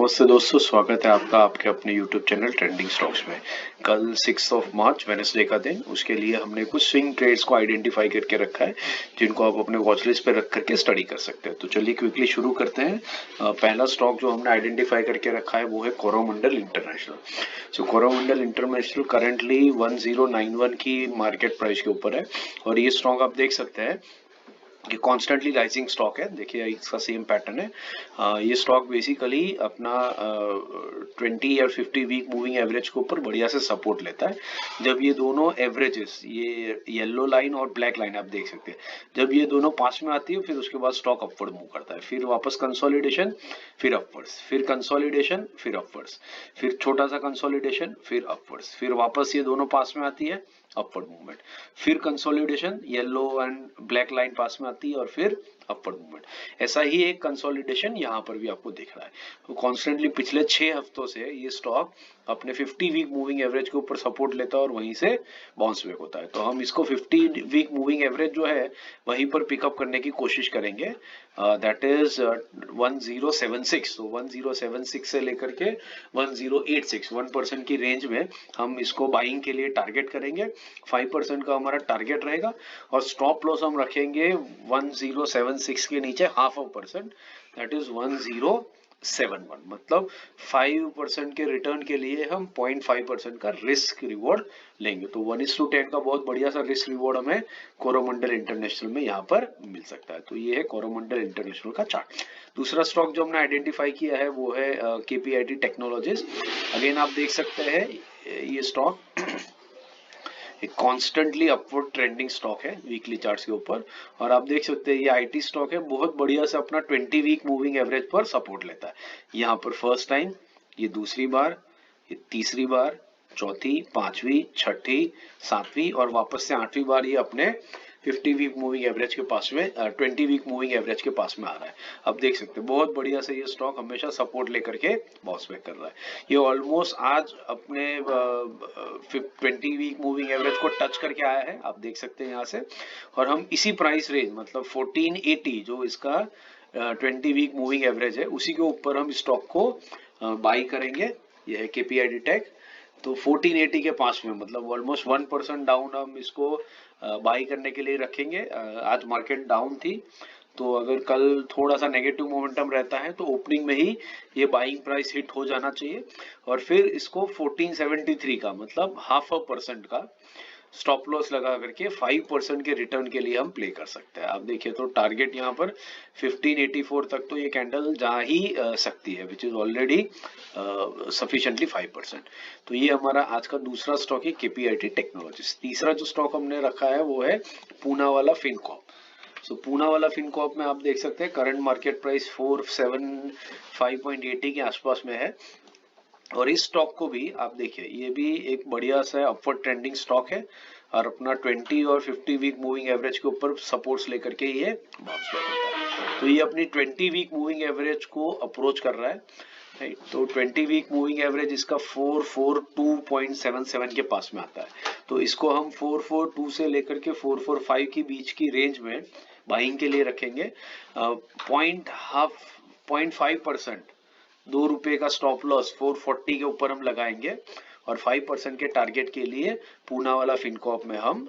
नमस्ते दोस्तों, स्वागत है आपका आपके अपने YouTube चैनल ट्रेंडिंग स्टॉक्स में। कल 6 मार्च वेडनेसडे का दिन, उसके लिए हमने कुछ स्विंग ट्रेड्स को आइडेंटिफाई करके रखा है जिनको आप अपने वॉच लिस्ट पे रख करके स्टडी कर सकते हैं। तो चलिए क्विकली शुरू करते हैं। पहला स्टॉक जो हमने आइडेंटिफाई करके रखा है वो है कोरोमंडल इंटरनेशनल। सो कोरोमंडल इंटरनेशनल करंटली 1091 की मार्केट प्राइस के ऊपर है और ये स्टॉक आप देख सकते हैं ये कॉन्स्टेंटली राइजिंग स्टॉक है। देखिए इसका सेम पैटर्न है। ये स्टॉक बेसिकली अपना 20 या 50 वीक मूविंग एवरेज के ऊपर बढ़िया से सपोर्ट लेता है। जब ये दोनों एवरेजेस, ये येलो लाइन और ब्लैक लाइन आप देख सकते हैं, जब ये दोनों पास में आती है फिर उसके बाद स्टॉक अपवर्ड मूव करता है, फिर वापस कंसोलिडेशन, फिर अपवर्ड्स, फिर कंसोलिडेशन, फिर अपवर्ड्स, फिर छोटा सा कंसोलिडेशन, फिर अपवर्ड्स, फिर वापस ये दोनों पास में आती है, अपवर्ड मूवमेंट, फिर consolidation, yellow and black line पास में आती है और फिर अपवर्ड मूवमेंट। ऐसा ही एक कंसोलिडेशन यहाँ पर भी आपको दिख रहा है। तो कॉन्स्टेंटली पिछले 6 हफ्तों से ये स्टॉक अपने 50 वीक मूविंग एवरेज के ऊपर सपोर्ट लेता है और वहीं से बाउंस बैक होता है। तो हम इसको 50 वीक मूविंग एवरेज जो है वहीं पर पिकअप करने की कोशिश करेंगे। That is 1076। तो 1076 से लेकर के 1086 1% की रेंज में हम इसको बाइंग के लिए टारगेट करेंगे। 5% का हमारा टारगेट रहेगा और स्टॉप लॉस हम रखेंगे 1076 के नीचे 0.5%, दैट इज 1071। मतलब 5% के रिटर्न के लिए हम 0.5% का रिस्क रिवॉर्ड लेंगे। तो 1:10 का बहुत बढ़िया सा रिस्क रिवॉर्ड हमें कोरोमंडल इंटरनेशनल में यहाँ पर मिल सकता है। तो ये है कोरोमंडल इंटरनेशनल का चार्ट। दूसरा स्टॉक जो हमने आइडेंटिफाई किया है वो है केपीआईटी टेक्नोलॉजीज। अगेन आप देख सकते हैं ये स्टॉक एक कॉन्स्टेंटली अपवर्ड ट्रेंडिंग स्टॉक है वीकली चार्ट्स के ऊपर, और आप देख सकते हैं ये आईटी स्टॉक है, बहुत बढ़िया से अपना 20 वीक मूविंग एवरेज पर सपोर्ट लेता है। यहाँ पर फर्स्ट टाइम, ये दूसरी बार, ये तीसरी बार, चौथी, पांचवी, छठी, सातवीं और वापस से 8वीं बार ये अपने 50 वीक मूविंग एवरेज के पास में 20 वीक मूविंग एवरेज के पास में आ रहा है। अब देख सकते हैं बहुत बढ़िया से ये स्टॉक हमेशा सपोर्ट लेकर के बाउंस बैक कर रहा है। ये ऑलमोस्ट आज अपने 20 वीक मूविंग एवरेज को टच करके आया है, आप देख सकते हैं यहाँ से। और हम इसी प्राइस रेंज मतलब 1480 जो इसका 20 वीक मूविंग एवरेज है उसी के ऊपर हम स्टॉक को बाई करेंगे। यह है केपीआईटी टेक। तो 1480 के पास में मतलब ऑलमोस्ट 1% डाउन हम इसको बाई करने के लिए रखेंगे। आज मार्केट डाउन थी, तो अगर कल थोड़ा सा नेगेटिव मोमेंटम रहता है तो ओपनिंग में ही ये बाइंग प्राइस हिट हो जाना चाहिए और फिर इसको 1473 का मतलब 0.5% का स्टॉप लॉस लगा करके 5% के रिटर्न के लिए हम प्ले कर सकते हैं। आप देखिए तो टारगेट यहाँ पर 1584 तक तो ये कैंडल जा ही सकती है, विच इज ऑलरेडी सफिशिएंटली 5%। तो ये हमारा आज का दूसरा स्टॉक है केपीआईटी टेक्नोलॉजीज। तीसरा जो स्टॉक हमने रखा है वो है पूना वाला फिनकॉर्प। सो पूना वाला फिनकॉर्प में आप देख सकते हैं करंट मार्केट प्राइस 475.80 के आसपास में है और इस स्टॉक को भी आप देखिए ये भी एक बढ़िया सा अपवर्ड ट्रेंडिंग स्टॉक है और अपना 20 और 50 वीक मूविंग एवरेज के ऊपर सपोर्ट्स लेकर के ये बाउंस बैक होता है। तो ये अपनी 20 वीक मूविंग एवरेज को अप्रोच कर रहा है, राइट। तो 20 वीक मूविंग एवरेज इसका 442.77 के पास में आता है। तो इसको हम 442 से लेकर के 445 की बीच की रेंज में बाइंग के लिए रखेंगे। 0.5% ₹2 का स्टॉप लॉस 440 के ऊपर हम लगाएंगे और 5% के टारगेट के लिए पूना वाला फिनकॉर्प में हम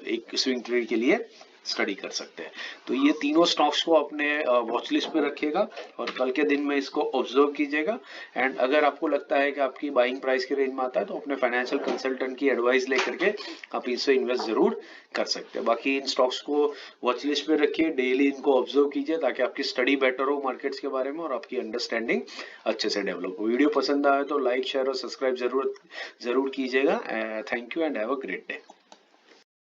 एक स्विंग ट्रेड के लिए स्टडी कर सकते हैं। तो ये तीनों स्टॉक्स को अपने वॉच लिस्ट पे रखिएगा और कल के दिन में इसको ऑब्जर्व कीजिएगा। एंड अगर आपको लगता है कि आपकी बाइंग प्राइस के रेंज में आता है तो अपने फाइनेंशियल कंसल्टेंट की एडवाइस लेकर के आप इससे इन्वेस्ट जरूर कर सकते हैं। बाकी इन स्टॉक्स को वॉच लिस्ट पे रखिए, डेली इनको ऑब्जर्व कीजिए ताकि आपकी स्टडी बेटर हो मार्केट्स के बारे में और आपकी अंडरस्टैंडिंग अच्छे से डेवलप हो। वीडियो पसंद आए तो लाइक, शेयर और सब्सक्राइब जरूर कीजिएगा। Thank you and have a great day.